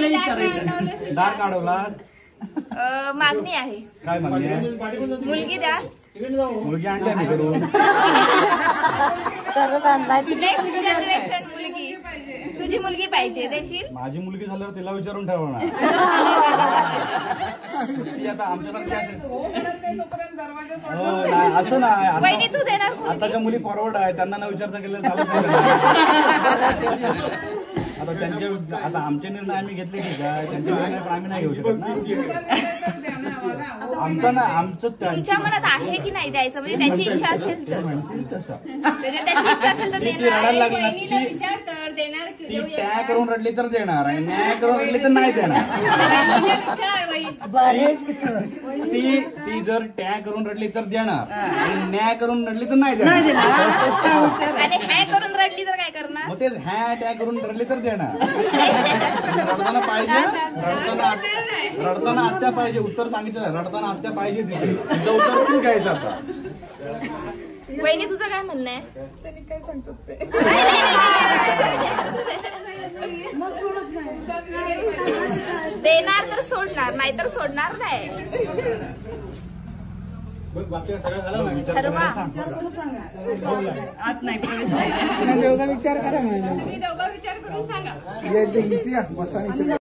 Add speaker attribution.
Speaker 1: विचारायचं
Speaker 2: दार काढवला
Speaker 3: मागणी आहे.
Speaker 2: काय मागणी आहे?
Speaker 3: मुलगी द्या.
Speaker 2: मुलगी आणली आम्ही करून.
Speaker 3: नेक्स्ट जनरेशन मुलगी. तुझी मुलगी पाहिजे देशील?
Speaker 2: माझी मुलगी झाल्यावर तिला विचारून ठेवणार. ती आता आमच्यासारखी असेल असं नाही.
Speaker 3: वहिनी तू देणार?
Speaker 2: आताच्या मुली फॉरवर्ड आहे, त्यांना न विचारता केलं झालं. आता त्यांचे आता आमचे निर्णय आम्ही घेतले ठीक आहे, त्यांचे निर्णय पण आम्ही नाही घेऊ शकत ना. आमचं ना आमचं
Speaker 3: तुमच्या मनात आहे की नाही द्यायचं, म्हणजे त्याची इच्छा असेल तर
Speaker 2: तसं
Speaker 3: त्याची इच्छा असेल तर
Speaker 2: रडायला लागणार. ती त्या करून रडली तर देणार आणि न्याय करून रडली तर नाही देणार. ती जर टॅ करून रडली तर देणार आणि न्याय करून रडली तर नाही देणार.
Speaker 3: आणि हॅ करून रडली तर काय करणार?
Speaker 2: मग तेच हॅ टॅ करून रडली तर देणार. रडताना पाहिजे, रडताना आत्या पाहिजे. उत्तर सांगितलं रडताना आत्या पाहिजे. तिथे तुझं उत्तर तू घ्यायचं आता.
Speaker 3: वहिनी तुझं काय म्हणणं आहे?
Speaker 1: काय सांगतो ते
Speaker 3: देणार तर सोडणार, नाही तर सोडणार नाही. ठरवा.
Speaker 1: आत नाही प्रवेश नाही. दोघं विचार करा.
Speaker 3: तुम्ही दोघं विचार करून सांगा.